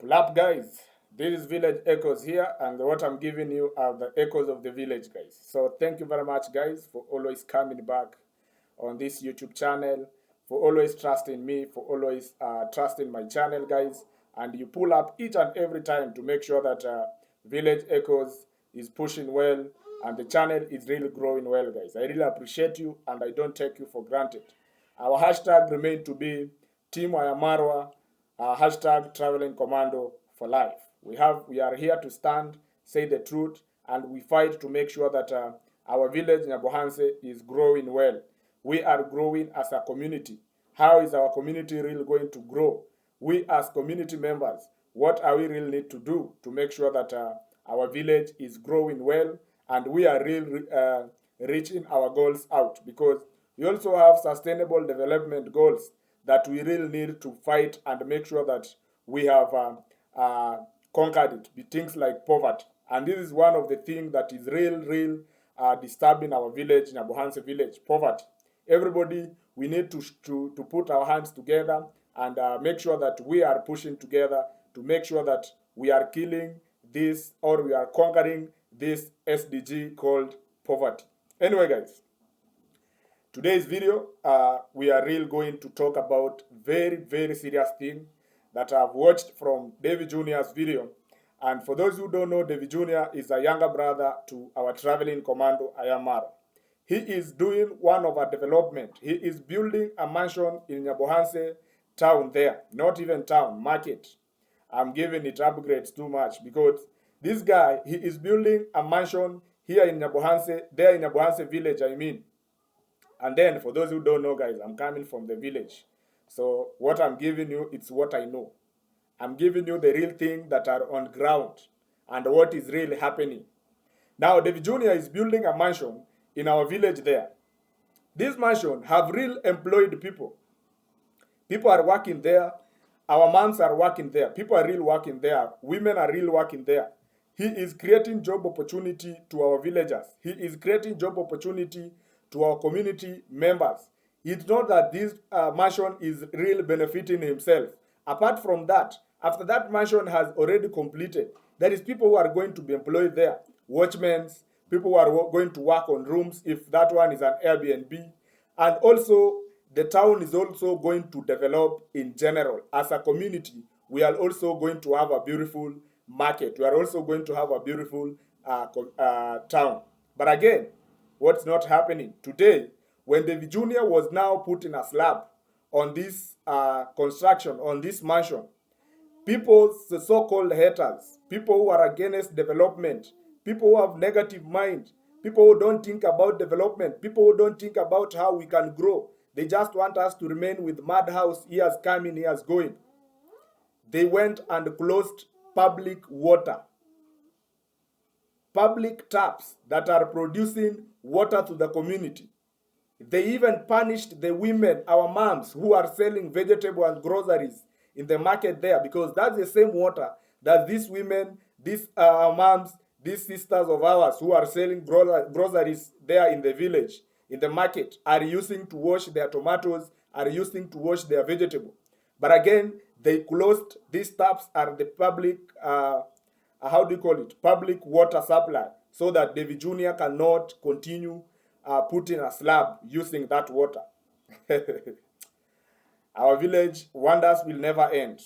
Pull up, guys. This is Village Echoes here, and what I'm giving you are the echoes of the village, guys. So thank you very much, guys, for always coming back on this YouTube channel, for always trusting me, for always trusting my channel, guys. And you pull up each and every time to make sure that Village Echoes is pushing well and the channel is really growing well, guys. I really appreciate you, and I don't take you for granted. Our hashtag remains to be Team iammarwa, hashtag traveling commando for life. We are here to stand, say the truth, and we fight to make sure that our village Nyabohanse is growing well. We are growing as a community. How is our community really going to grow? We as community members, what are we really need to do to make sure that our village is growing well and we are really reaching our goals out? Because we also have sustainable development goals that we really need to fight and make sure that we have conquered it. Things like poverty. And this is one of the things that is real disturbing our village, Nyabohanse village, poverty. Everybody, we need to put our hands together and make sure that we are pushing together to make sure that we are killing this or we are conquering this SDG called poverty. Anyway, guys, today's video, we are really going to talk about very serious thing that I've watched from David Jr.'s video. And for those who don't know, David Jr. is a younger brother to our traveling commando, iammarwa. He is doing one of our development. He is building a mansion in Nyabohanse town there. Not even town, market. I'm giving it upgrades too much because this guy, he is building a mansion here in Nyabohanse, there in Nyabohanse village, I mean. And then, for those who don't know, guys, I'm coming from the village. So what I'm giving you, it's what I know. I'm giving you the real thing that are on ground and what is really happening. Now, David Jr. is building a mansion in our village there. This mansion have real employed people. People are working there. Our moms are working there. People are real working there. Women are real working there. He is creating job opportunity to our villagers. He is creating job opportunity to our community members. It's not that this mansion is really benefiting himself. Apart from that, after that mansion has already completed, there is people who are going to be employed there. Watchmen, people who are going to work on rooms if that one is an Airbnb. And also, the town is also going to develop in general. As a community, we are also going to have a beautiful market. We are also going to have a beautiful town. But again, what's not happening today, when David Jr. was now putting a slab on this construction, on this mansion, people, the so-called haters, people who are against development, people who have negative mind, people who don't think about development, people who don't think about how we can grow, they just want us to remain with madhouse, years coming, years going. They went and closed public water, public taps that are producing water to the community. They even punished the women, our moms, who are selling vegetables and groceries in the market there, because that's the same water that these women, these moms, these sisters of ours who are selling groceries there in the village, in the market, are using to wash their tomatoes, are using to wash their vegetables. But again, they closed these taps are the public, how do you call it, public water supply, so that David Jr. cannot continue putting a slab using that water. Our village wonders will never end.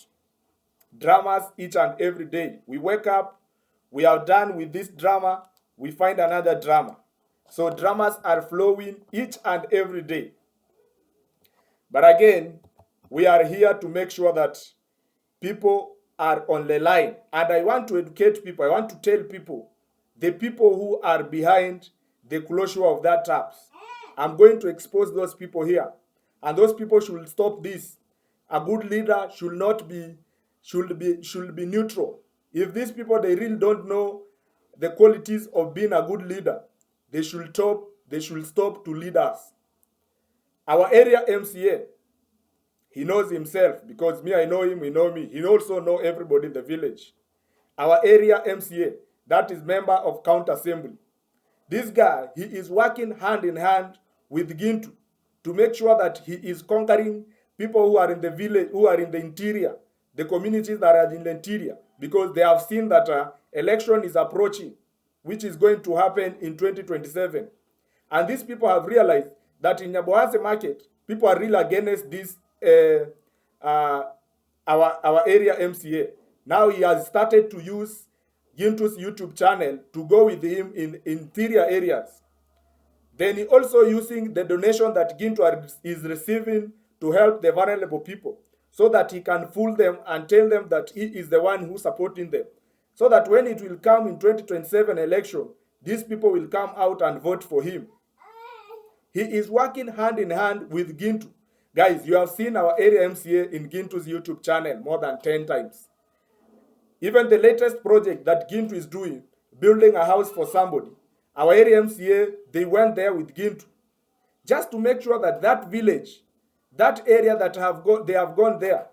Dramas each and every day. We wake up, we are done with this drama, we find another drama. So dramas are flowing each and every day. But again, we are here to make sure that people are on the line. And I want to educate people. I want to tell people, the people who are behind the closure of that taps. I'm going to expose those people here. And those people should stop this. A good leader should be neutral. If these people, they really don't know the qualities of being a good leader, they should stop to lead us. Our area MCA, he knows himself, because me, I know him, he know me. He also know everybody in the village. Our area MCA, that is member of county assembly. This guy, he is working hand in hand with Gintu to make sure that he is conquering people who are in the village, who are in the interior. the communities that are in the interior, because they have seen that election is approaching, which is going to happen in 2027. And these people have realized that in Nyabohanse market, people are really against this our area MCA. Now he has started to use Gintu's YouTube channel to go with him in interior areas. Then he also using the donation that Gintu is receiving to help the vulnerable people, so that he can fool them and tell them that he is the one who's supporting them. So that when it will come in 2027 election, these people will come out and vote for him. He is working hand in hand with Gintu. Guys, you have seen our area MCA in Gintu's YouTube channel more than 10 times. Even the latest project that Gintu is doing, building a house for somebody, our area MCA, they went there with Gintu, just to make sure that that village, that area that they have gone there,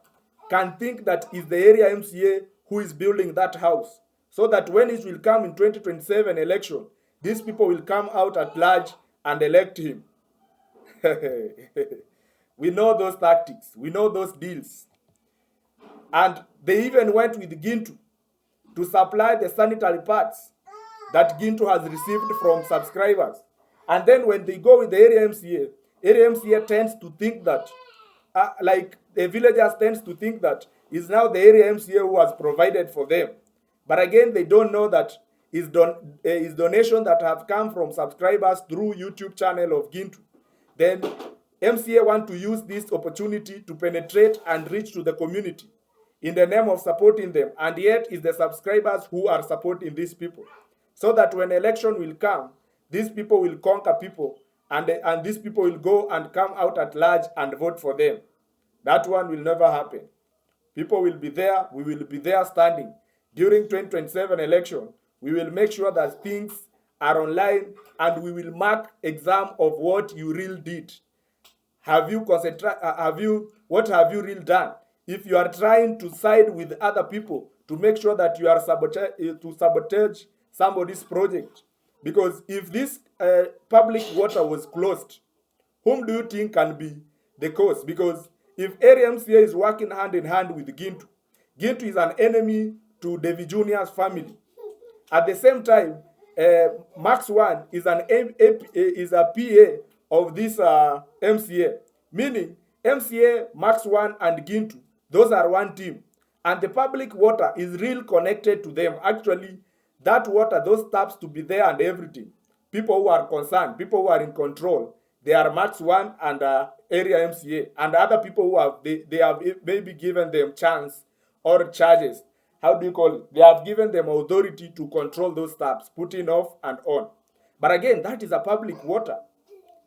can think that is the area MCA who is building that house. So that when it will come in 2027 election, these people will come out at large and elect him. We know those tactics. We know those deals. And they even went with Gintu to supply the sanitary parts that Gintu has received from subscribers. And then when they go with the area MCA tends to think that, like the villagers tends to think that is now the area MCA who has provided for them. But again, they don't know that is donation that have come from subscribers through YouTube channel of Gintu. Then MCA want to use this opportunity to penetrate and reach to the community in the name of supporting them, and yet is the subscribers who are supporting these people. So that when election will come, these people will conquer people, and these people will go and come out at large and vote for them. That one will never happen. People will be there, we will be there standing. During 2027 election, we will make sure that things are online, and we will mark exam of what you really did. What have you really done? If you are trying to side with other people to make sure that you are sabotage somebody's project, because if this public water was closed, whom do you think can be the cause? Because if area MCA is working hand in hand with Gintu, Gintu is an enemy to David Jr.'s family. At the same time, Max One is a PA of this MCA, meaning MCA, Max One, and Gintu, those are one team. And the public water is real connected to them. Actually, that water, those taps to be there and everything. People who are concerned, people who are in control, they are Max One and area MCA. And other people who have, they have maybe given them chance or charges. How do you call it? They have given them authority to control those taps, putting off and on. But again, that is a public water.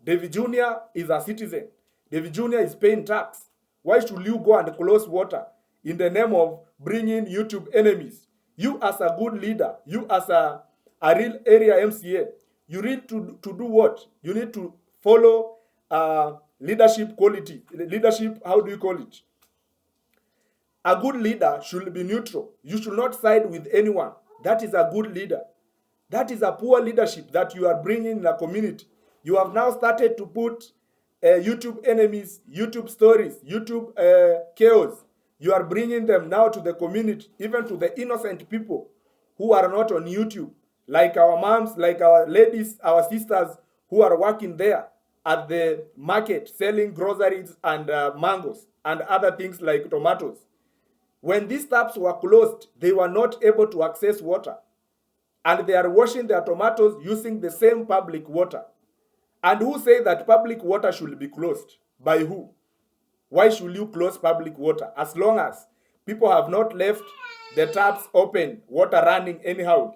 David Jr. is a citizen. David Jr. is paying tax. Why should you go and close water in the name of bringing YouTube enemies? You as a good leader, you as a real area MCA, you need to do what? You need to follow leadership quality. Leadership, how do you call it? A good leader should be neutral. You should not side with anyone. That is a good leader. That is a poor leadership that you are bringing in a community. You have now started to put YouTube enemies, YouTube stories, YouTube chaos. You are bringing them now to the community, even to the innocent people who are not on YouTube, like our moms, like our ladies, our sisters who are working there at the market selling groceries and mangoes and other things like tomatoes. When these taps were closed, they were not able to access water. And they are washing their tomatoes using the same public water. And who say that public water should be closed? By who? Why should you close public water? As long as people have not left the taps open, water running anyhow.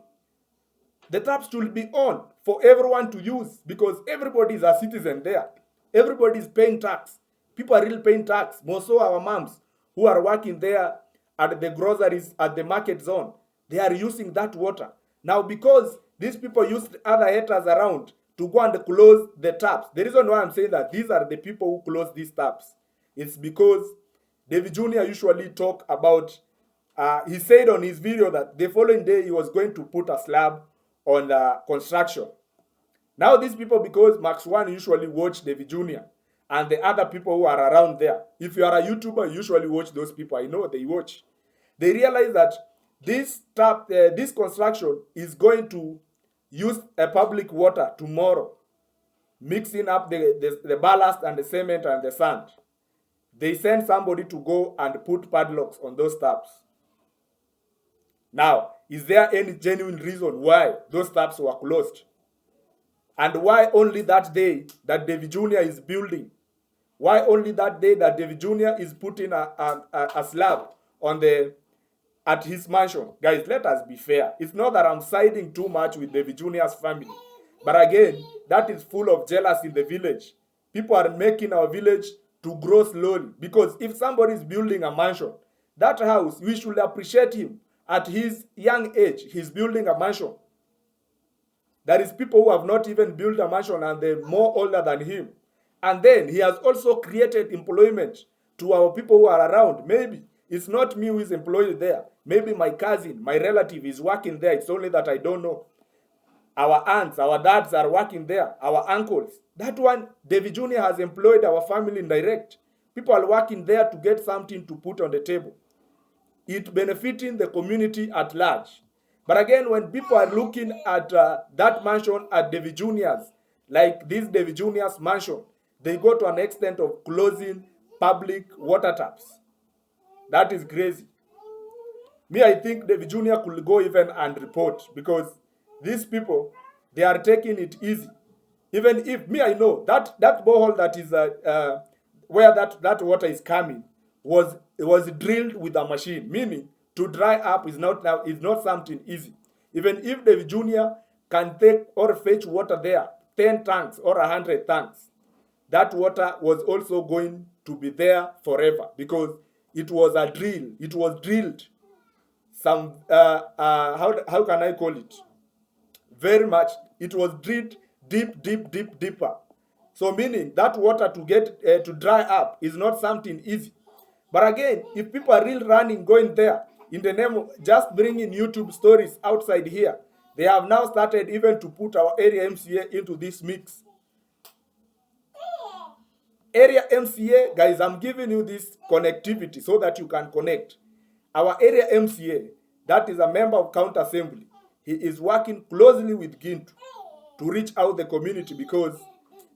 The taps should be on for everyone to use, because everybody is a citizen there. Everybody is paying tax. People are really paying tax. More so our moms who are working there at the groceries, at the market zone, they are using that water. Now, because these people use other haters around to go and close the taps, the reason why I'm saying that these are the people who close these taps, it's because David Jr. usually talk about, he said on his video that the following day he was going to put a slab on the construction. Now these people, because Max One usually watch David Jr. and the other people who are around there. If you are a YouTuber, you usually watch those people. I know they watch. they realize that this construction is going to use a public water tomorrow, mixing up the ballast and the cement and the sand. They send somebody to go and put padlocks on those taps. Now, is there any genuine reason why those taps were closed? And why only that day that David Jr. is building? Why only that day that David Jr. is putting a slab on at his mansion? Guys, let us be fair. It's not that I'm siding too much with David Jr.'s family. But again, that is full of jealousy in the village. People are making our village to grow slowly. Because if somebody is building a mansion, that house, we should appreciate him. At his young age, he's building a mansion. There is people who have not even built a mansion and they're more older than him. And then he has also created employment to our people who are around. Maybe it's not me who is employed there. Maybe my cousin, my relative is working there. It's only that I don't know. Our aunts, our dads are working there. Our uncles. That one, David Jr. has employed our family indirect. People are working there to get something to put on the table. It benefiting the community at large. But again, when people are looking at that mansion at David Jr.'s, like this David Jr.'s mansion, they go to an extent of closing public water taps. That is crazy. Me, I think David Jr. could go even and report, because these people, they are taking it easy. Even if, me, I know, that borehole that is where that water is coming was drilled with a machine, meaning to dry up is not something easy. Even if David Jr. can take or fetch water there, 10 tanks or 100 tanks, that water was also going to be there forever, because it was a drill. It was drilled. Some how can I call it? Very much. It was drilled deeper. So meaning that water to get to dry up is not something easy. But again, if people are really running, going there, in the name of just bringing YouTube stories outside here, they have now started even to put our area MCA into this mix. Area MCA, guys, I'm giving you this connectivity so that you can connect. Our area MCA, that is a member of County Assembly, he is working closely with Gintu to reach out the community, because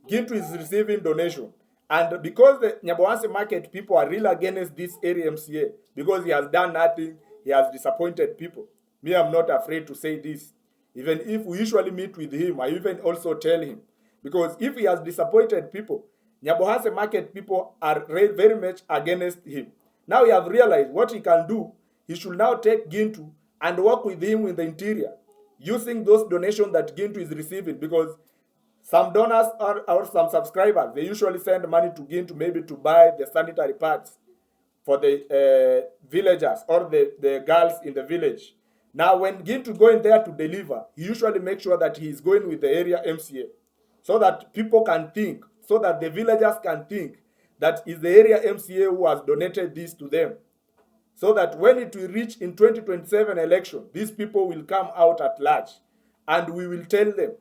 Gintu is receiving donation. And because the Nyabohanse market people are really against this area MCA, because he has done nothing, he has disappointed people. Me, I'm not afraid to say this. Even if we usually meet with him, I even also tell him. Because if he has disappointed people, Nyabohanse market people are very much against him. Now he have realized what he can do. He should now take Gintu and work with him in the interior, using those donations that Gintu is receiving, because some donors or some subscribers, they usually send money to Gintu maybe to buy the sanitary pads for the villagers or the girls in the village. Now, when Gintu going there to deliver, he usually makes sure that he is going with the area MCA, so that people can think, so that the villagers can think that is the area MCA who has donated this to them. So that when it will reach in 2027 election, these people will come out at large, and we will tell them,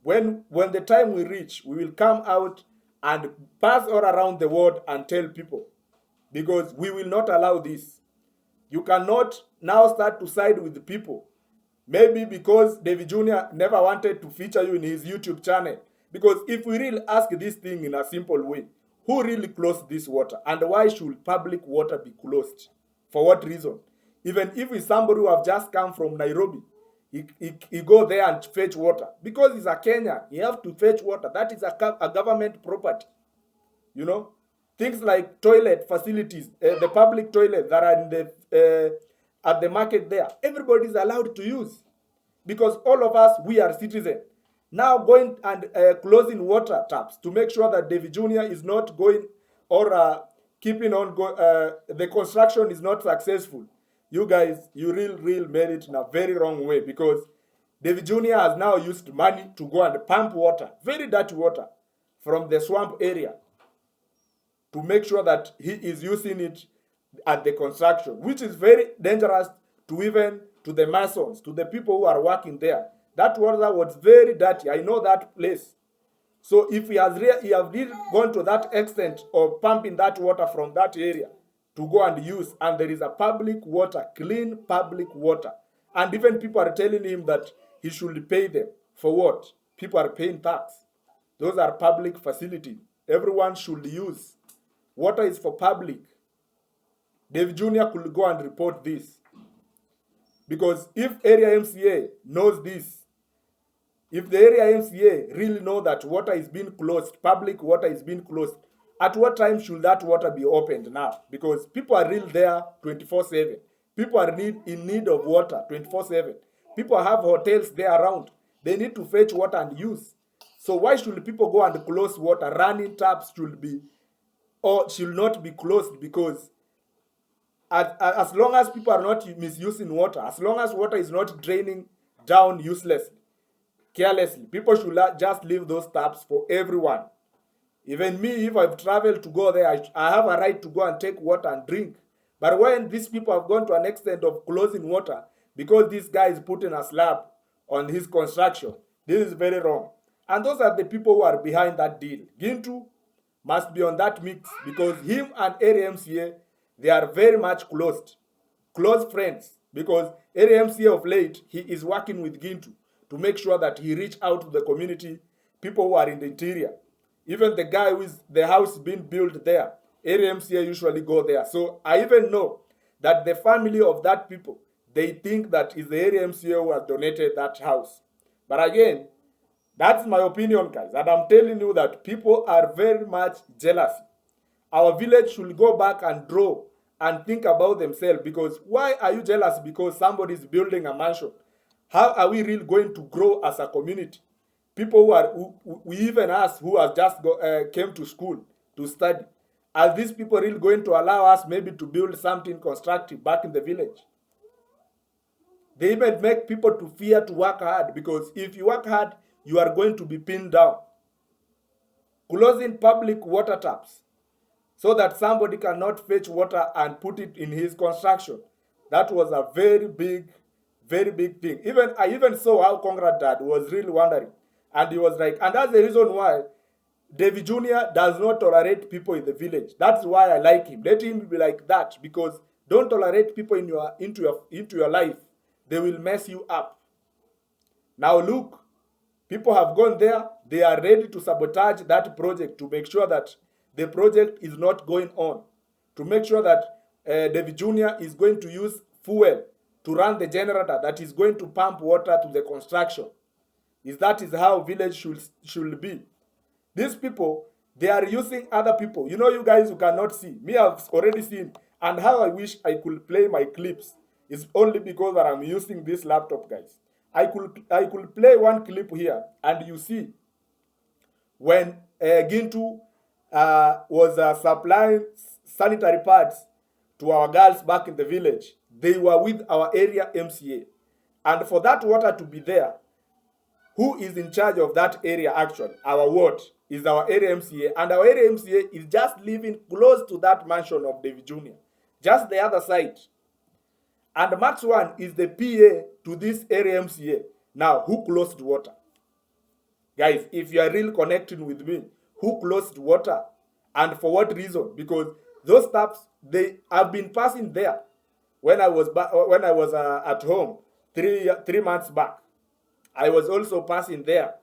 when the time we reach, we will come out and pass all around the world and tell people, because we will not allow this. You cannot now start to side with the people. Maybe because David Jr. never wanted to feature you in his YouTube channel. Because if we really ask this thing in a simple way, who really closed this water? And why should public water be closed? For what reason? Even if it's somebody who have just come from Nairobi, he go there and fetch water. Because he's a Kenyan, he have to fetch water. That is a government property. You know? Things like toilet facilities, the public toilets that are in at the market there, everybody is allowed to use. Because all of us, we are citizens. Now going and closing water taps to make sure that David Jr. is not going or keeping on the construction is not successful. You guys, you really made it in a very wrong way, because David Jr. has now used money to go and pump water, very dirty water, from the swamp area to make sure that he is using it at the construction, which is very dangerous to the masons, to the people who are working there. That water was very dirty. I know that place. So if he has really gone to that extent of pumping that water from that area to go and use, and there is a public water, clean public water. And even people are telling him that he should pay them. For what? People are paying tax. Those are public facilities. Everyone should use. Water is for public. Dave Jr. could go and report this. Because if area MCA knows this, if the area MCA really know that water is being closed, public water is being closed, at what time should that water be opened now? Because people are really there 24/7. People are in need of water 24/7. People have hotels there around. They need to fetch water and use. So why should people go and close water? Running taps should be or should not be closed, because as long as people are not misusing water, as long as water is not draining down uselessly, carelessly, people should just leave those taps for everyone. Even me, if I've traveled to go there, I have a right to go and take water and drink. But when these people have gone to an extent of closing water because this guy is putting a slab on his construction, this is very wrong. And those are the people who are behind that deal. Gintu must be on that mix, because him and area MCA, they are very much close friends, because area MCA of late, he is working with Gintu to make sure that he reach out to the community, people who are in the interior. Even the guy who is the house being built there, area MCA usually go there. So I even know that the family of that people, they think that is the area MCA who has donated that house. But again, that's my opinion, guys. And I'm telling you that people are very much jealous. Our village should go back and draw and think about themselves. Because why are you jealous? Because somebody is building a mansion. How are we really going to grow as a community? People we even ask who have just came to school to study. Are these people really going to allow us maybe to build something constructive back in the village? They even make people to fear to work hard, because if you work hard, you are going to be pinned down. Closing public water taps so that somebody cannot fetch water and put it in his construction. That was a very big thing. I even saw how Congrad dad was really wondering. And he was like, and that's the reason why David Jr. does not tolerate people in the village. That's why I like him. Let him be like that, because don't tolerate people into your life. They will mess you up. Now look, people have gone there. They are ready to sabotage that project to make sure that the project is not going on. To make sure that David Jr. is going to use fuel to run the generator that is going to pump water to the construction. That is how village should be. These people, they are using other people. You know, you guys who cannot see. Me, I've already seen. And how I wish I could play my clips is only because that I'm using this laptop, guys. I could play one clip here, and you see when Gintu was supplying sanitary pads to our girls back in the village. They were with our area MCA. And for that water to be there, who is in charge of that area actually? Our ward is our area MCA. And our area MCA is just living close to that mansion of David Jr. Just the other side. And Max One is the PA to this area MCA. Now, who closed water? Guys, if you are really connecting with me, who closed water? And for what reason? Because those taps, they have been passing there. When I was at home 3 months back, I was also passing there.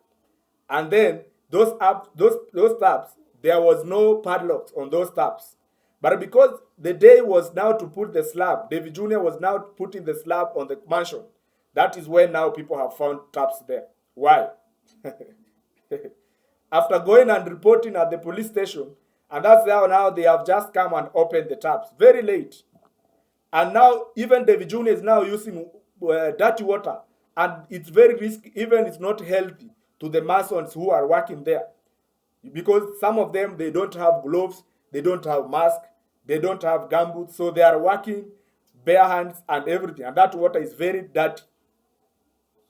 And then those taps, there was no padlocks on those taps. But because the day was now to put the slab, David Jr. was now putting the slab on the mansion. That is when now people have found taps there. Why? After going and reporting at the police station, and that's how now they have just come and opened the taps. Very late. And now even David Jr. is now using dirty water. And it's very risky, even it's not healthy to the Masons who are working there. Because some of them, they don't have gloves, they don't have masks, they don't have gumboots, so they are working bare hands and everything. And that water is very dirty.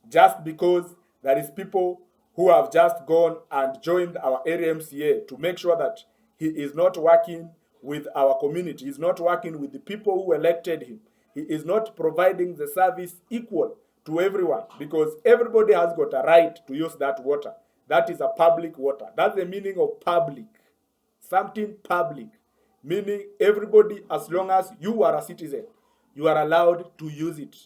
Just because there is people who have just gone and joined our area MCA to make sure that he is not working with our community. He's not working with the people who elected him. He is not providing the service equal to everyone, because everybody has got a right to use that water. That is a public water. That's the meaning of public. Something public. meaning everybody, as long as you are a citizen, you are allowed to use it.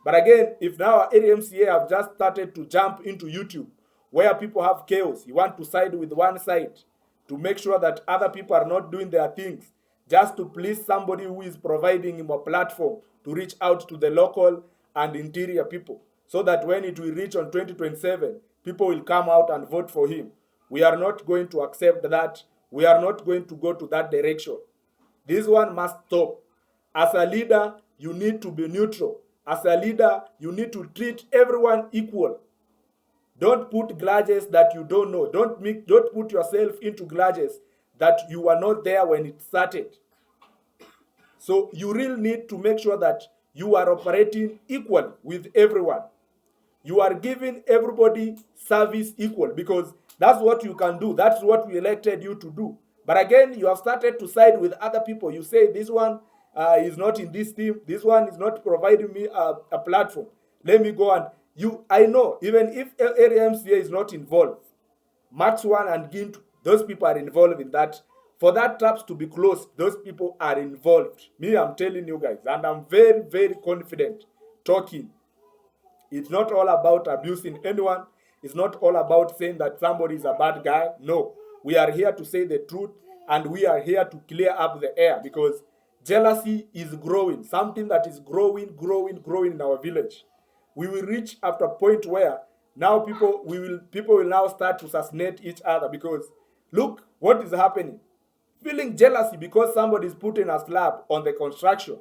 But again, if now our AMCA have just started to jump into YouTube, where people have chaos, you want to side with one side to make sure that other people are not doing their things, just to please somebody who is providing him a platform to reach out to the local and interior people, so that when it will reach on 2027, people will come out and vote for him. We are not going to accept that. We are not going to go to that direction. This one must stop. As a leader, you need to be neutral. As a leader, you need to treat everyone equal. Don't put grudges that you don't know. Don't put yourself into grudges that you were not there when it started. So you really need to make sure that you are operating equal with everyone. You are giving everybody service equal, because that's what you can do. That's what we elected you to do. But again, you have started to side with other people. You say this one is not in this team. This one is not providing me a platform. Let me go and I know, even if area MCA is not involved, Max One and Gint, those people are involved in that. For that taps to be closed, those people are involved. Me, I'm telling you guys, and I'm very, very confident talking. It's not all about abusing anyone. It's not all about saying that somebody is a bad guy. No, we are here to say the truth, and we are here to clear up the air, because jealousy is growing. Something that is growing in our village. We will reach after a point where now people will now start to assassinate each other, because look what is happening. Feeling jealousy because somebody is putting a slab on the construction.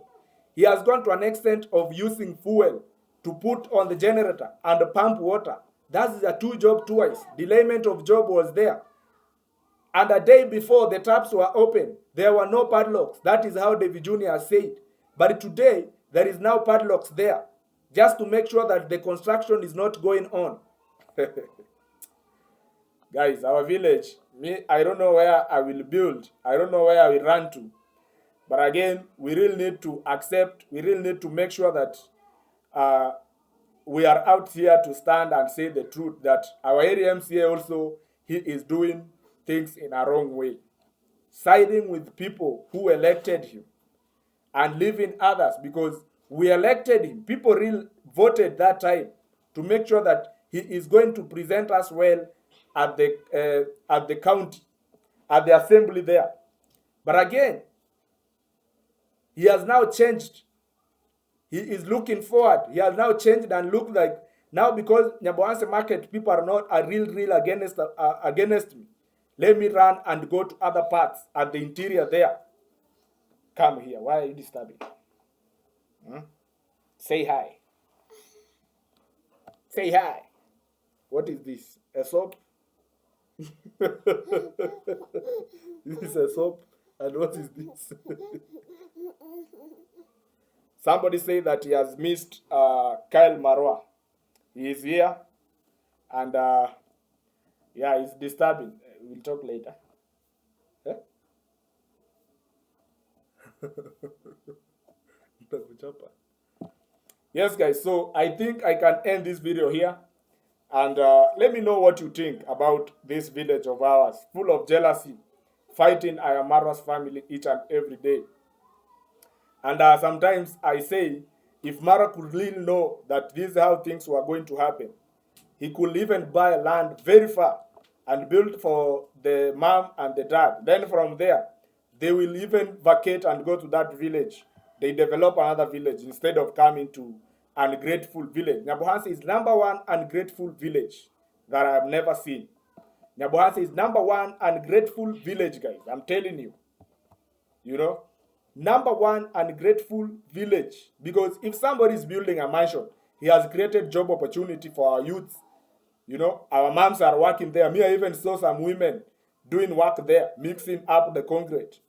He has gone to an extent of using fuel to put on the generator and pump water. That is a two-job twice. Delayment of job was there. And a day before the taps were open, there were no padlocks. That is how David Jr. said. But today, there is now padlocks there, just to make sure that the construction is not going on. Guys, our village, I don't know where I will build. I don't know where I will run to. But again, we really need to accept, we really need to make sure that we are out here to stand and say the truth, that our area MCA also, he is doing things in a wrong way. Siding with people who elected him and leaving others, because we elected him. People really voted that time to make sure that he is going to present us well at the county, at the assembly there. But again, he has now changed. He is looking forward. He has now changed and look like now, because Nyabohanse market people are not real against me. Let me run and go to other parts at the interior there. Come here. Why are you disturbing? Say hi. Say hi. What is this? A soap? This is a soap. And what is this? Somebody say that he has missed Iammarwa. He is here. And yeah, it's disturbing. We'll talk later. Eh? Yes, guys. So I think I can end this video here. And let me know what you think about this village of ours, full of jealousy, fighting iammarwa's family each and every day. And sometimes I say, if Mara could really know that this is how things were going to happen, he could even buy land very far and build for the mom and the dad. Then from there, they will even vacate and go to that village. They develop another village instead of coming to an ungrateful village. Nyabohanse is #1 ungrateful village that I have never seen. Nyabohanse is #1 ungrateful village, guys. I'm telling you. You know? #1 ungrateful village. Because if somebody is building a mansion, he has created job opportunity for our youth. You know, our moms are working there. Me, I even saw some women doing work there, mixing up the concrete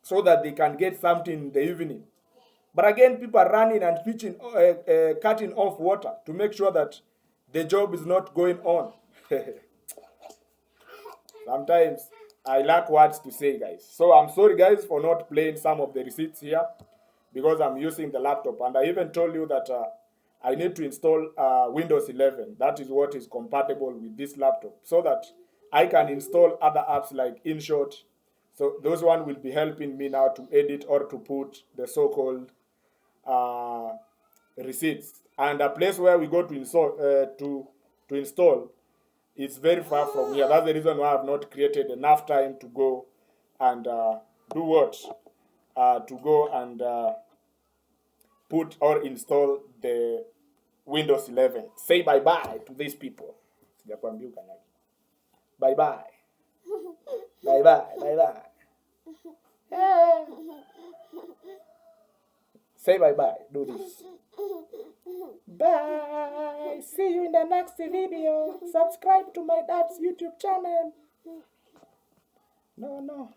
so that they can get something in the evening. But again, people are running and cutting off water to make sure that the job is not going on. Sometimes I lack words to say, guys. So I'm sorry, guys, for not playing some of the receipts here, because I'm using the laptop. And I even told you that I need to install Windows 11. That is what is compatible with this laptop, so that I can install other apps like InShot, So those one will be helping me now to edit or to put the so-called receipts. And a place where we go to install is very far from here. That's the reason why I have not created enough time to go and do what? To go and put or install the Windows 11. Say bye-bye to these people. Bye-bye. Bye-bye. Bye-bye. Say bye-bye. Do this. Bye. See you in the next video. Subscribe to my dad's YouTube channel. No.